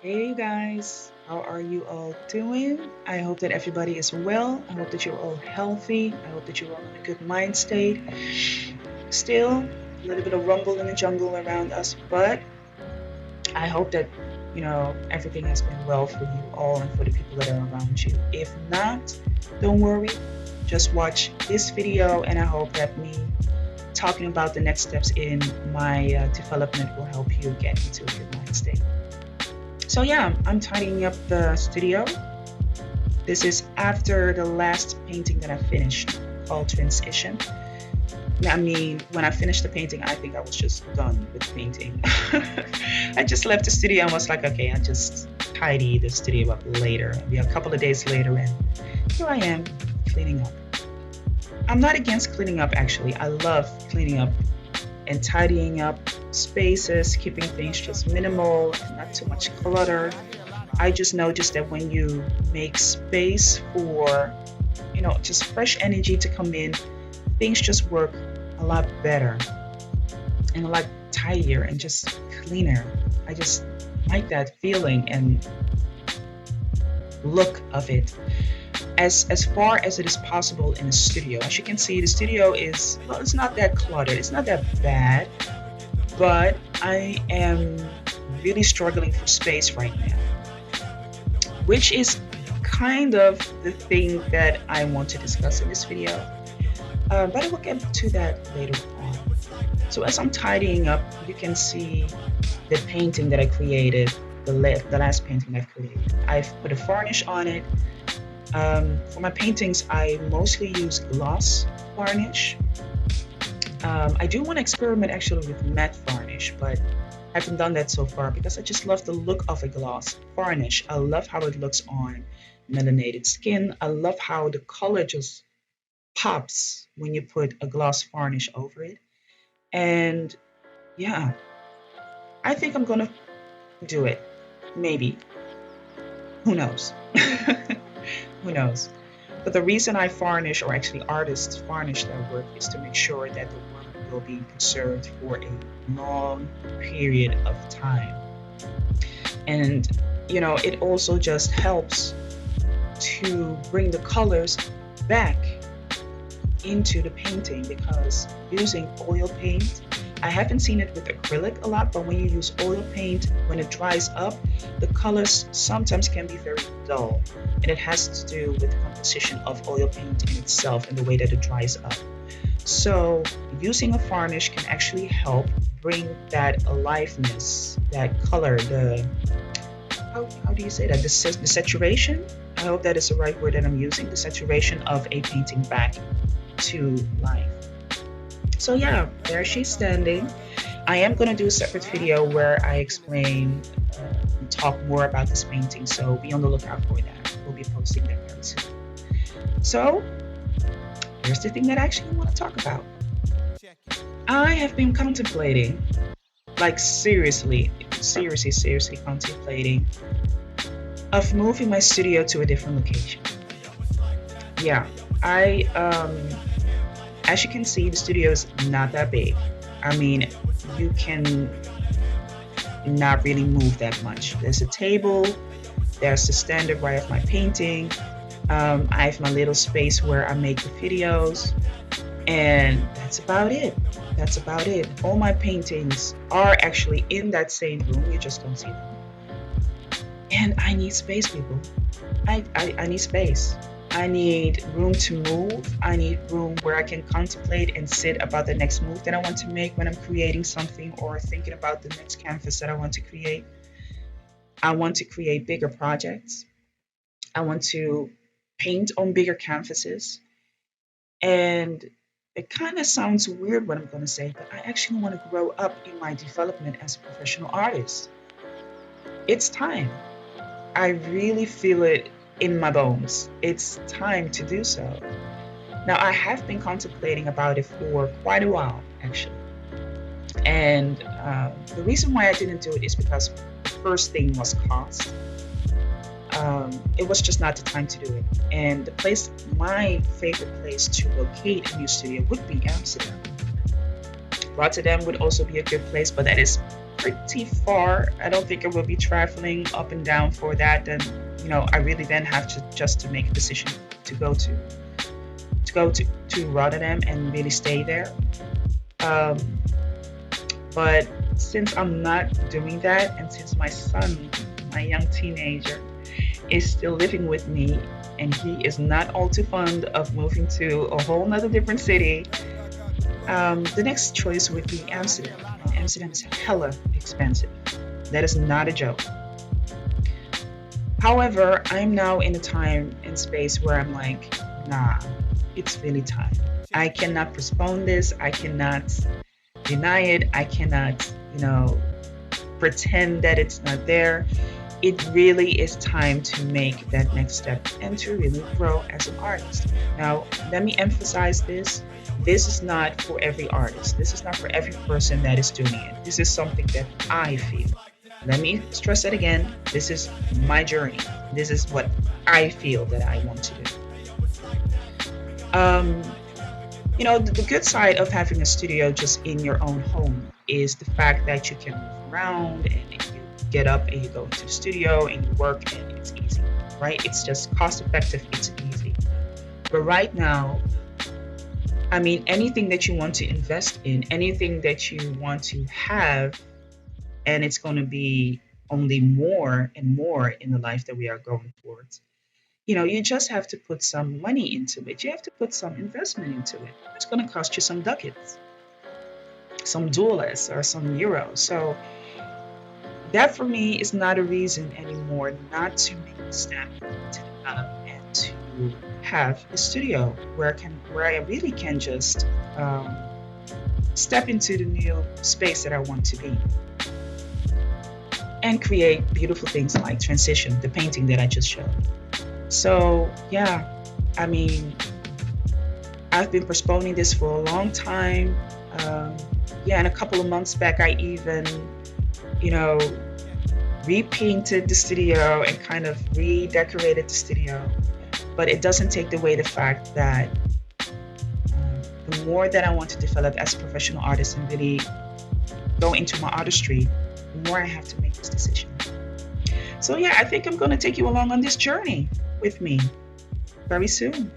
Hey you guys, how are you all doing? I hope that everybody is well. I hope that you're all healthy. I hope that you're all in a good mind state. Still, a little bit of rumble in the jungle around us, but I hope that everything has been well for you all and for the people that are around you. If not, don't worry. Just watch this video, and I hope that me talking about the next steps in my development will help you get into a good mind state. So yeah, I'm tidying up the studio. This is after the last painting that I finished called Transition. I mean, when I finished the painting, I think I was just done with painting. I just left the studio and was like, okay, I'll just tidy the studio up later. Maybe a couple of days later, and here I am cleaning up. I'm not against cleaning up, actually. I love cleaning up and tidying up spaces, keeping things just minimal, not too much clutter. I just noticed that when you make space for, just fresh energy to come in, things just work a lot better and a lot tidier and just cleaner. I just like that feeling and look of it. As far as it is possible in a studio. As you can see, the studio is, well, it's not that cluttered, it's not that bad, but I am really struggling for space right now, which is kind of the thing that I want to discuss in this video. But I will get to that later on. So as I'm tidying up, you can see the painting that I created, the last painting I've created. I've put a varnish on it. For my paintings, I mostly use gloss varnish. I do want to experiment actually with matte varnish, but I haven't done that so far because I just love the look of a gloss varnish. I love how it looks on melanated skin. I love how the color just pops when you put a gloss varnish over it. And yeah, I think I'm gonna do it. Maybe. Who knows? Who knows? But the reason I varnish, or actually artists varnish their work, is to make sure that the work will be conserved for a long period of time. And, it also just helps to bring the colors back into the painting because using oil paint, I haven't seen it with acrylic a lot, but when you use oil paint, when it dries up, the colors sometimes can be very dull. And it has to do with the composition of oil paint in itself and the way that it dries up. So using a varnish can actually help bring that aliveness, that color, how do you say that? The saturation? I hope that is the right word that I'm using, the saturation of a painting back to life. So yeah, there she's standing. I am going to do a separate video where I explain and talk more about this painting, so be on the lookout for that. We'll be posting that very soon. So here's the thing that I actually want to talk about. I have been contemplating, like seriously contemplating of moving my studio to a different location. Yeah, I as you can see, the studio is not that big. I mean, you can not really move that much. There's a table, there's the standard where I have my painting. I have my little space where I make the videos, and that's about it. That's about it. All my paintings are actually in that same room. You just don't see them. And I need space, people. I need space. I need room to move. I need room where I can contemplate and sit about the next move that I want to make when I'm creating something or thinking about the next canvas that I want to create. I want to create bigger projects. I want to paint on bigger canvases. And it kind of sounds weird what I'm going to say, but I actually want to grow up in my development as a professional artist. It's time. I really feel it in my bones. It's time to do so. Now, I have been contemplating about it for quite a while, actually. And the reason why I didn't do it is because the first thing was cost. It was just not the time to do it. And my favorite place to locate a new studio would be Amsterdam. Rotterdam would also be a good place, but that is pretty far. I don't think I will be traveling up and down for that. Then, I really then have to just to make a decision to go to Rotterdam and really stay there. Um, but since I'm not doing that, and since my son, my young teenager, is still living with me, and he is not all too fond of moving to a whole nother different city, the next choice would be Amsterdam. And Amsterdam is hella expensive. That is not a joke. However, I'm now in a time and space where I'm like, nah, it's really time. I cannot postpone this. I cannot deny it. I cannot, pretend that it's not there. It really is time to make that next step and to really grow as an artist. Now, let me emphasize this. This is not for every artist. This is not for every person that is doing it. This is something that I feel. Let me stress that again. This is my journey. This is what I feel that I want to do. Um, the good side of having a studio just in your own home is the fact that you can move around and you get up and you go into the studio and you work and it's easy, right? It's just cost effective, it's easy. But right now, I mean, anything that you want to invest in, anything that you want to have, and it's going to be only more and more in the life that we are going towards. You just have to put some money into it. You have to put some investment into it. It's going to cost you some ducats, some dollars, or some euros. So that for me is not a reason anymore not to make a step to develop and to have a studio where I really can just step into the new space that I want to be and create beautiful things like transition, the painting that I just showed. So yeah, I mean, I've been postponing this for a long time. Yeah, and a couple of months back, I even, you know, repainted the studio and kind of redecorated the studio. But it doesn't take away the fact that the more that I want to develop as a professional artist and really go into my artistry, the more I have to make this decision. So yeah, I think I'm going to take you along on this journey with me very soon.